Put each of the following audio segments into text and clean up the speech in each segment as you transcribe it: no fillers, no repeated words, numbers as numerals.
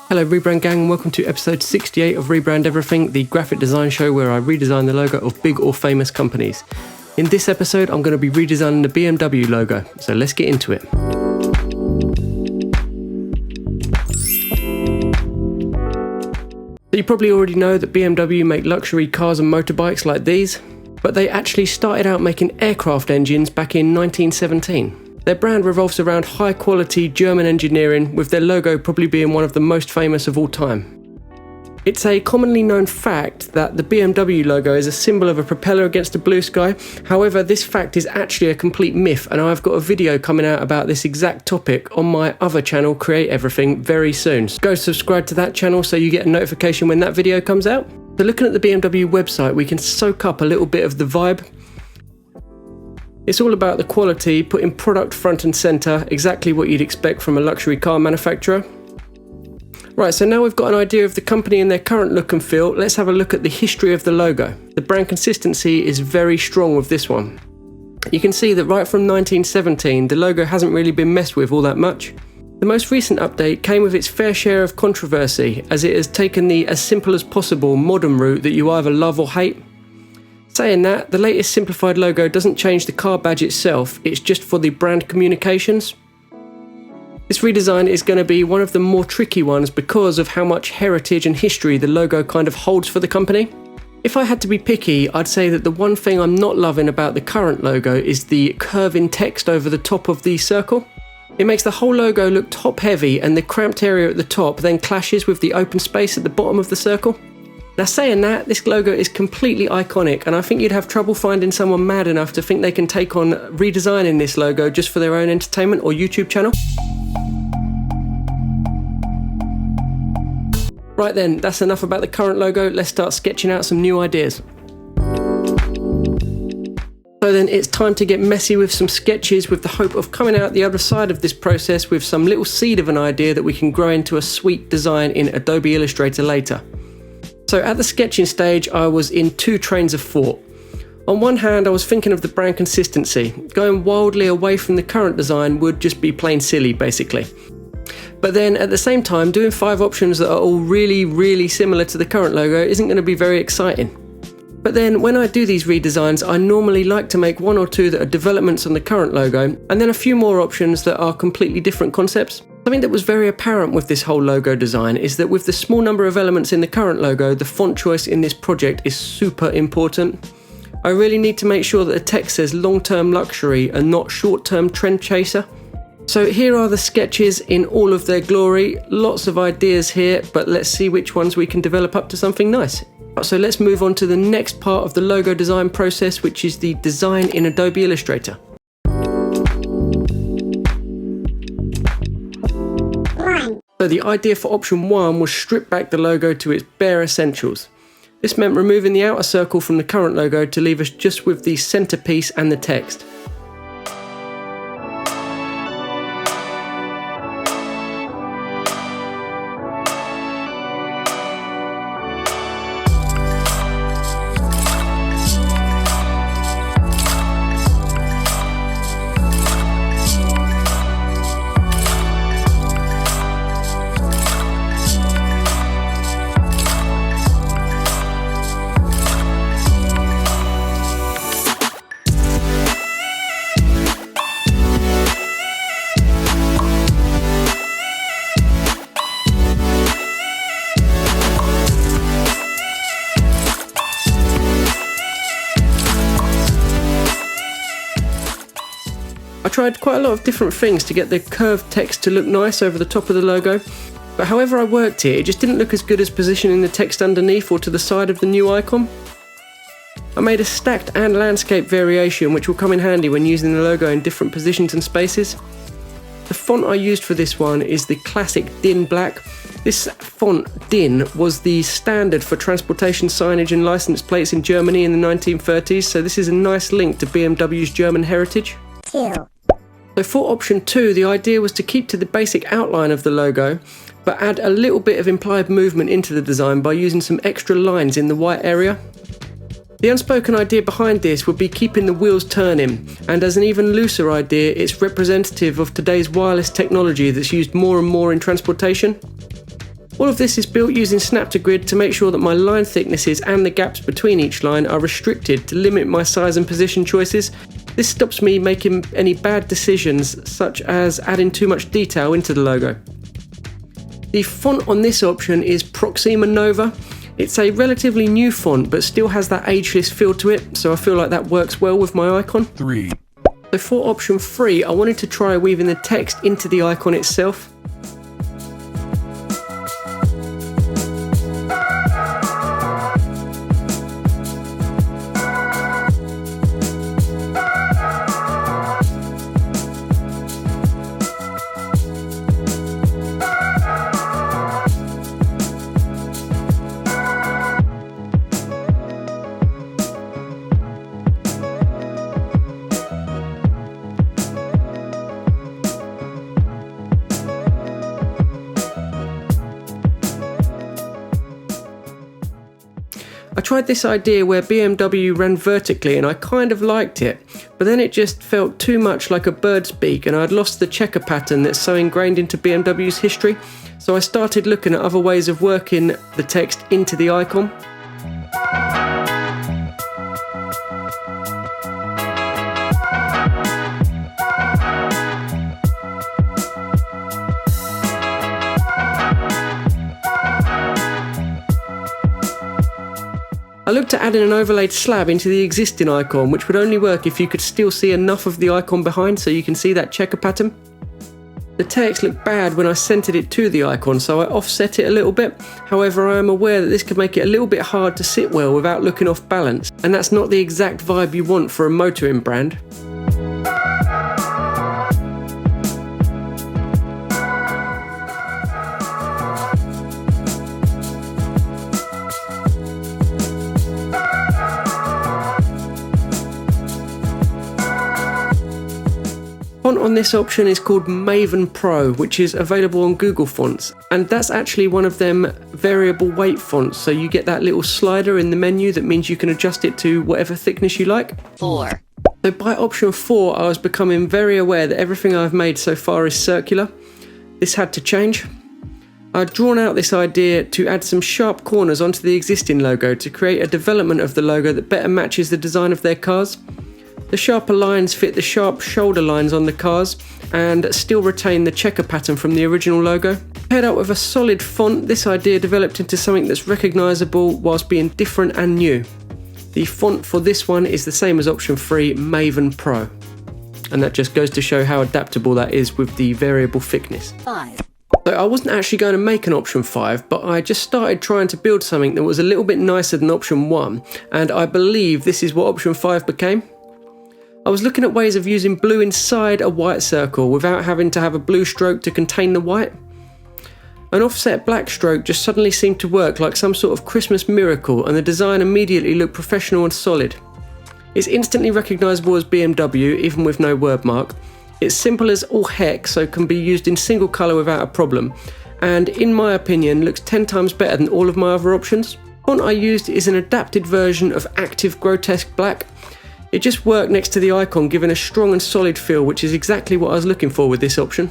Hello Rebrand gang, and welcome to episode 68 of Rebrand Everything, the graphic design show where I redesign the logo of big or famous companies. In this episode, I'm going to be redesigning the BMW logo, so let's get into it. So you probably already know that BMW make luxury cars and motorbikes like these, but they actually started out making aircraft engines back in 1917. Their brand revolves around high-quality German engineering, with their logo probably being one of the most famous of all time. It's a commonly known fact that the BMW logo is a symbol of a propeller against a blue sky. However, this fact is actually a complete myth, and I've got a video coming out about this exact topic on my other channel, Create Everything, very soon. So go subscribe to that channel so you get a notification when that video comes out. So looking at the BMW website, we can soak up a little bit of the vibe. It's all about the quality, putting product front and centre, exactly what you'd expect from a luxury car manufacturer. Right, so now we've got an idea of the company and their current look and feel, let's have a look at the history of the logo. The brand consistency is very strong with this one. You can see that right from 1917, the logo hasn't really been messed with all that much. The most recent update came with its fair share of controversy, as it has taken the as simple as possible modern route that you either love or hate. Saying that, the latest simplified logo doesn't change the car badge itself, it's just for the brand communications. This redesign is going to be one of the more tricky ones because of how much heritage and history the logo kind of holds for the company. If I had to be picky, I'd say that the one thing I'm not loving about the current logo is the curving text over the top of the circle. It makes the whole logo look top heavy, and the cramped area at the top then clashes with the open space at the bottom of the circle. Now saying that, this logo is completely iconic, and I think you'd have trouble finding someone mad enough to think they can take on redesigning this logo just for their own entertainment or YouTube channel. Right then, that's enough about the current logo, let's start sketching out some new ideas. So then it's time to get messy with some sketches, with the hope of coming out the other side of this process with some little seed of an idea that we can grow into a sweet design in Adobe Illustrator later. So at the sketching stage, I was in two trains of thought. On one hand, I was thinking of the brand consistency. Going wildly away from the current design would just be plain silly, basically. But then at the same time, doing 5 options that are all really similar to the current logo isn't going to be very exciting. But then when I do these redesigns, I normally like to make 1 or 2 that are developments on the current logo, and then a few more options that are completely different concepts. Something that was very apparent with this whole logo design is that with the small number of elements in the current logo, the font choice in this project is super important. I really need to make sure that the text says long-term luxury and not short-term trend chaser. So here are the sketches in all of their glory. Lots of ideas here, but let's see which ones we can develop up to something nice. So let's move on to the next part of the logo design process, which is the design in Adobe Illustrator. So the idea for option 1 was strip back the logo to its bare essentials. This meant removing the outer circle from the current logo to leave us just with the centerpiece and the text. I tried quite a lot of different things to get the curved text to look nice over the top of the logo, but however I worked it just didn't look as good as positioning the text underneath or to the side of the new icon. I made a stacked and landscape variation which will come in handy when using the logo in different positions and spaces. The font I used for this one is the classic DIN black. This font, DIN, was the standard for transportation signage and license plates in Germany in the 1930s, so this is a nice link to BMW's German heritage. So for option 2, the idea was to keep to the basic outline of the logo, but add a little bit of implied movement into the design by using some extra lines in the white area. The unspoken idea behind this would be keeping the wheels turning, and as an even looser idea, it's representative of today's wireless technology that's used more and more in transportation. All of this is built using Snap-to-Grid to make sure that my line thicknesses and the gaps between each line are restricted to limit my size and position choices. This stops me making any bad decisions, such as adding too much detail into the logo. The font on this option is Proxima Nova. It's a relatively new font, but still has that ageless feel to it, so I feel like that works well with my icon. 3. So for option 3, I wanted to try weaving the text into the icon itself. I tried this idea where BMW ran vertically and I kind of liked it, but then it just felt too much like a bird's beak and I'd lost the checker pattern that's so ingrained into BMW's history, so I started looking at other ways of working the text into the icon. I looked at adding an overlaid slab into the existing icon, which would only work if you could still see enough of the icon behind so you can see that checker pattern. The text looked bad when I centered it to the icon, so I offset it a little bit. However, I am aware that this could make it a little bit hard to sit well without looking off balance, and that's not the exact vibe you want for a motoring brand. Font on this option is called Maven Pro, which is available on Google Fonts, and that's actually one of them variable weight fonts, so you get that little slider in the menu that means you can adjust it to whatever thickness you like. 4. So by option 4, I was becoming very aware that everything I've made so far is circular. This had to change. I'd drawn out this idea to add some sharp corners onto the existing logo to create a development of the logo that better matches the design of their cars. The sharper lines fit the sharp shoulder lines on the cars and still retain the checker pattern from the original logo. Paired up with a solid font, this idea developed into something that's recognisable whilst being different and new. The font for this one is the same as option 3, Maven Pro. And that just goes to show how adaptable that is with the variable thickness. 5. So I wasn't actually going to make an option 5, but I just started trying to build something that was a little bit nicer than option 1, and I believe this is what option 5 became. I was looking at ways of using blue inside a white circle without having to have a blue stroke to contain the white. An offset black stroke just suddenly seemed to work like some sort of Christmas miracle, and the design immediately looked professional and solid. It's instantly recognisable as BMW, even with no word mark. It's simple as all heck, so can be used in single colour without a problem, and in my opinion looks 10 times better than all of my other options. The font I used is an adapted version of Active Grotesque Black. It just worked next to the icon, giving a strong and solid feel, which is exactly what I was looking for with this option.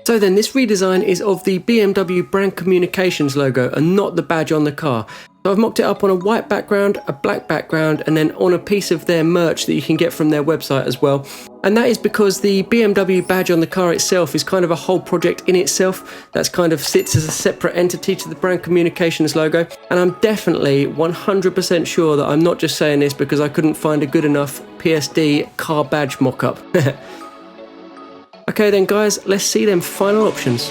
So then, this redesign is of the BMW brand communications logo and not the badge on the car. So I've mocked it up on a white background, a black background, and then on a piece of their merch that you can get from their website as well. And that is because the BMW badge on the car itself is kind of a whole project in itself. That's kind of sits as a separate entity to the brand communications logo. And I'm definitely 100% sure that I'm not just saying this because I couldn't find a good enough PSD car badge mock-up. Okay then guys, let's see them final options.